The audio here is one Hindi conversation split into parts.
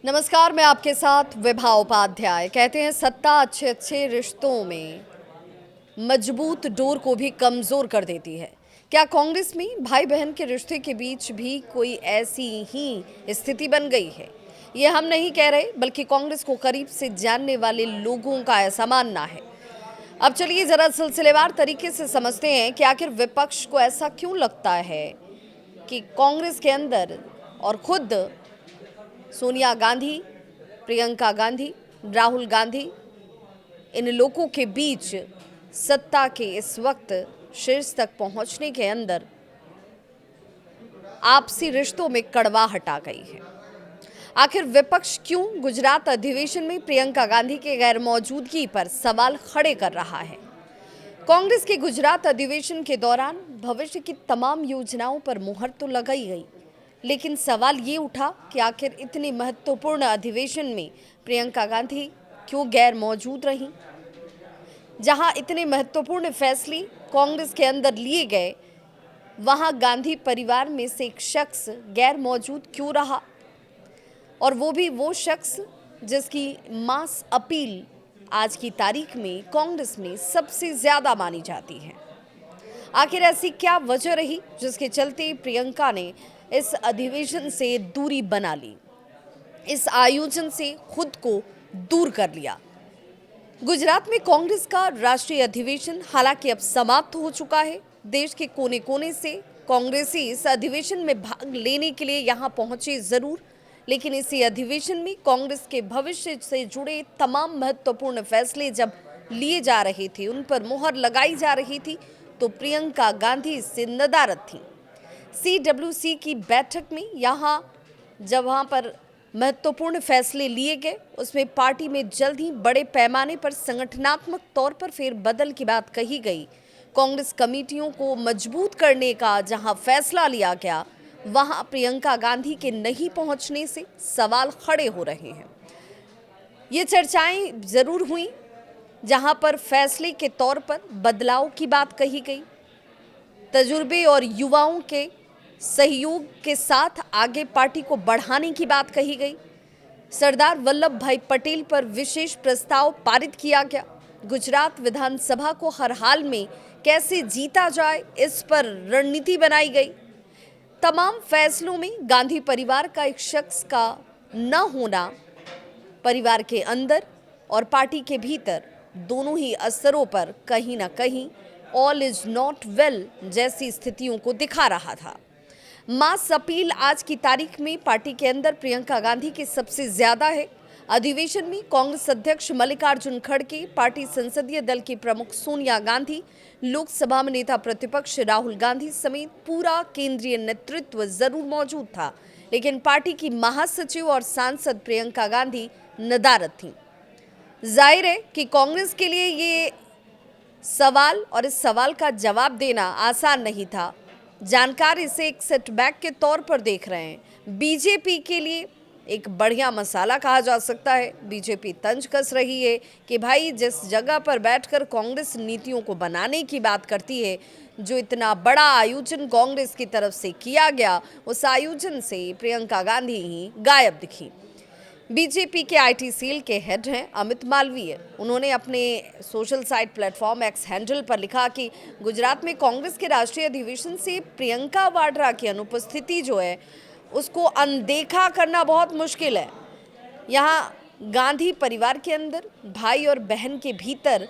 नमस्कार, मैं आपके साथ विभा उपाध्याय। कहते हैं सत्ता अच्छे अच्छे रिश्तों में मजबूत डोर को भी कमज़ोर कर देती है। क्या कांग्रेस में भाई बहन के रिश्ते के बीच भी कोई ऐसी ही स्थिति बन गई है? ये हम नहीं कह रहे, बल्कि कांग्रेस को करीब से जानने वाले लोगों का ऐसा मानना है। अब चलिए ज़रा सिलसिलेवार तरीके से समझते हैं कि आखिर विपक्ष को ऐसा क्यों लगता है कि कांग्रेस के अंदर और खुद सोनिया गांधी, प्रियंका गांधी, राहुल गांधी, इन लोगों के बीच सत्ता के इस वक्त शीर्ष तक पहुंचने के अंदर आपसी रिश्तों में कड़वाहट आ गई है। आखिर विपक्ष क्यों गुजरात अधिवेशन में प्रियंका गांधी के गैर मौजूदगी पर सवाल खड़े कर रहा है? कांग्रेस के गुजरात अधिवेशन के दौरान भविष्य की तमाम योजनाओं पर मुहर तो लगाई गई, लेकिन सवाल ये उठा कि आखिर इतने महत्वपूर्ण अधिवेशन में प्रियंका गांधी क्यों गैर मौजूद रहीं? जहां इतने महत्वपूर्ण फैसले कांग्रेस के अंदर लिए गए, वहां गांधी परिवार में से एक शख्स गैर मौजूद क्यों रहा? और वो भी वो शख्स जिसकी मास अपील आज की तारीख में कांग्रेस में सबसे ज्यादा मानी जाती है। आखिर ऐसी क्या वजह रही जिसके चलते प्रियंका ने इस अधिवेशन से दूरी बना ली, इस आयोजन से खुद को दूर कर लिया? गुजरात में कांग्रेस का राष्ट्रीय अधिवेशन हालांकि अब समाप्त हो चुका है। देश के कोने कोने से कांग्रेसी इस अधिवेशन में भाग लेने के लिए यहां पहुंचे जरूर, लेकिन इसी अधिवेशन में कांग्रेस के भविष्य से जुड़े तमाम महत्वपूर्ण फैसले जब लिए जा रहे थे, उन पर मुहर लगाई जा रही थी, तो प्रियंका गांधी इससे नदारद थी। CWC की बैठक में वहां पर महत्वपूर्ण फैसले लिए गए, उसमें पार्टी में जल्द ही बड़े पैमाने पर संगठनात्मक तौर पर फेरबदल की बात कही गई। कांग्रेस कमेटियों को मजबूत करने का जहां फैसला लिया गया, वहां प्रियंका गांधी के नहीं पहुंचने से सवाल खड़े हो रहे हैं। ये चर्चाएं जरूर हुई, जहां पर फैसले के तौर पर बदलाव की बात कही गई, तजुर्बे और युवाओं के सहयोग के साथ आगे पार्टी को बढ़ाने की बात कही गई। सरदार वल्लभ भाई पटेल पर विशेष प्रस्ताव पारित किया गया। गुजरात विधानसभा को हर हाल में कैसे जीता जाए, इस पर रणनीति बनाई गई। तमाम फैसलों में गांधी परिवार का एक शख्स का न होना परिवार के अंदर और पार्टी के भीतर दोनों ही स्तरों पर कहीं ना कहीं ऑल इज नॉट वेल जैसी स्थितियों को दिखा रहा था। मास अपील आज की तारीख में पार्टी के अंदर प्रियंका गांधी की सबसे ज्यादा है। अधिवेशन में कांग्रेस अध्यक्ष मल्लिकार्जुन खड़गे, पार्टी संसदीय दल की प्रमुख सोनिया गांधी, लोकसभा में नेता प्रतिपक्ष राहुल गांधी समेत पूरा केंद्रीय नेतृत्व जरूर मौजूद था, लेकिन पार्टी की महासचिव और सांसद प्रियंका गांधी नदारद थीं। जाहिर है कि कांग्रेस के लिए ये सवाल और इस सवाल का जवाब देना आसान नहीं था। जानकार इसे एक सेटबैक के तौर पर देख रहे हैं। बीजेपी के लिए एक बढ़िया मसाला कहा जा सकता है। बीजेपी तंज कस रही है कि भाई जिस जगह पर बैठकर कांग्रेस नीतियों को बनाने की बात करती है, जो इतना बड़ा आयोजन कांग्रेस की तरफ से किया गया, उस आयोजन से प्रियंका गांधी ही गायब दिखी। बीजेपी के IT सेल के हेड हैं अमित मालवीय। उन्होंने अपने social site platform x handle पर लिखा कि गुजरात में कांग्रेस के राष्ट्रीय अधिवेशन से प्रियंका वाड्रा की अनुपस्थिति जो है उसको अनदेखा करना बहुत मुश्किल है। यहाँ गांधी परिवार के अंदर भाई और बहन के भीतर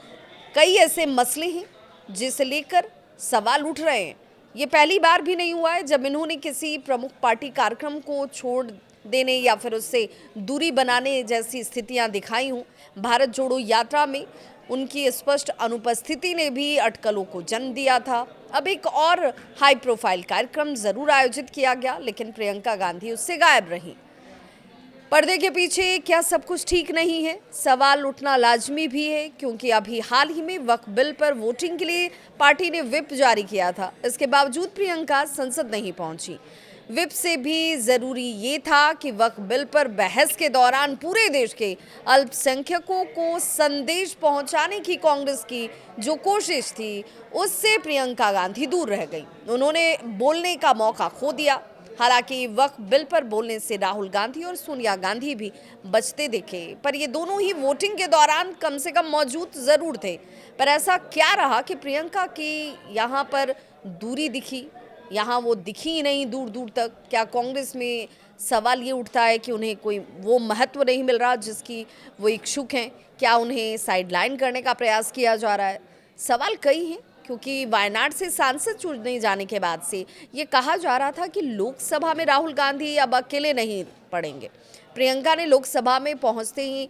कई ऐसे मसले हैं जिसे लेकर सवाल उठ रहे हैं। ये पहली बार भी नहीं हुआ है जब इन्होंने किसी प्रमुख पार्टी कार्यक्रम को छोड़ देने या फिर उससे दूरी बनाने जैसी स्थितियां दिखाई हों। भारत जोड़ो यात्रा में उनकी स्पष्ट अनुपस्थिति ने भी अटकलों को जन्म दिया था। अब एक और हाई प्रोफाइल कार्यक्रम जरूर आयोजित किया गया, लेकिन प्रियंका गांधी उससे गायब रही। पर्दे के पीछे क्या सब कुछ ठीक नहीं है? सवाल उठना लाजमी भी है, क्योंकि अभी हाल ही में वक्फ बिल पर वोटिंग के लिए पार्टी ने व्हिप जारी किया था। इसके बावजूद प्रियंका संसद नहीं पहुंची। व्हिप से भी जरूरी ये था कि वक्फ बिल पर बहस के दौरान पूरे देश के अल्पसंख्यकों को संदेश पहुंचाने की कांग्रेस की जो कोशिश थी, उससे प्रियंका गांधी दूर रह गई। उन्होंने बोलने का मौका खो दिया। हालांकि वक्फ बिल पर बोलने से राहुल गांधी और सोनिया गांधी भी बचते दिखे, पर ये दोनों ही वोटिंग के दौरान कम से कम मौजूद जरूर थे। पर ऐसा क्या रहा कि प्रियंका की यहाँ पर दूरी दिखी, यहाँ वो दिखी ही नहीं दूर दूर तक। क्या कांग्रेस में सवाल ये उठता है कि उन्हें कोई वो महत्व नहीं मिल रहा जिसकी वो इच्छुक हैं? क्या उन्हें साइडलाइन करने का प्रयास किया जा रहा है? सवाल कई हैं, क्योंकि वायनाड से सांसद चुने जाने के बाद से ये कहा जा रहा था कि लोकसभा में राहुल गांधी अब अकेले नहीं पड़ेंगे। प्रियंका ने लोकसभा में पहुंचते ही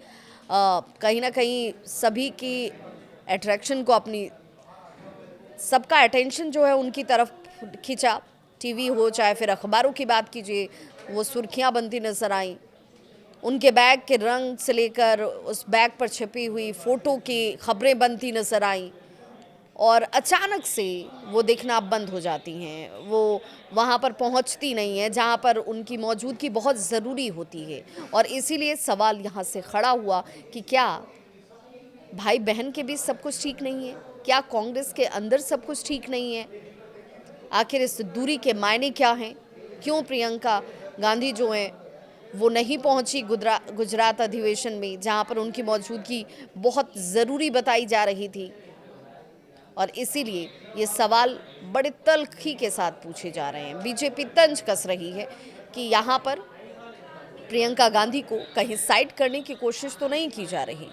कहीं ना कहीं सभी की अट्रैक्शन को अपनी सबका अटेंशन जो है उनकी तरफ खींचा। टीवी हो चाहे फिर अखबारों की बात कीजिए, वो सुर्खियां बनती नजर आई। उनके बैग के रंग से लेकर उस बैग पर छपी हुई फोटो की खबरें बनती नजर आई और अचानक से वो दिखना बंद हो जाती हैं। वो वहाँ पर पहुँचती नहीं है जहाँ पर उनकी मौजूदगी बहुत ज़रूरी होती है। और इसीलिए सवाल यहाँ से खड़ा हुआ कि क्या भाई बहन के बीच सब कुछ ठीक नहीं है? क्या कांग्रेस के अंदर सब कुछ ठीक नहीं है? आखिर इस दूरी के मायने क्या हैं? क्यों प्रियंका गांधी जो हैं वो नहीं पहुंची गुजरात अधिवेशन में, जहां पर उनकी मौजूदगी बहुत ज़रूरी बताई जा रही थी? और इसीलिए ये सवाल बड़े तल्खी के साथ पूछे जा रहे हैं। बीजेपी तंज कस रही है कि यहाँ पर प्रियंका गांधी को कहीं साइड करने की कोशिश तो नहीं की जा रही।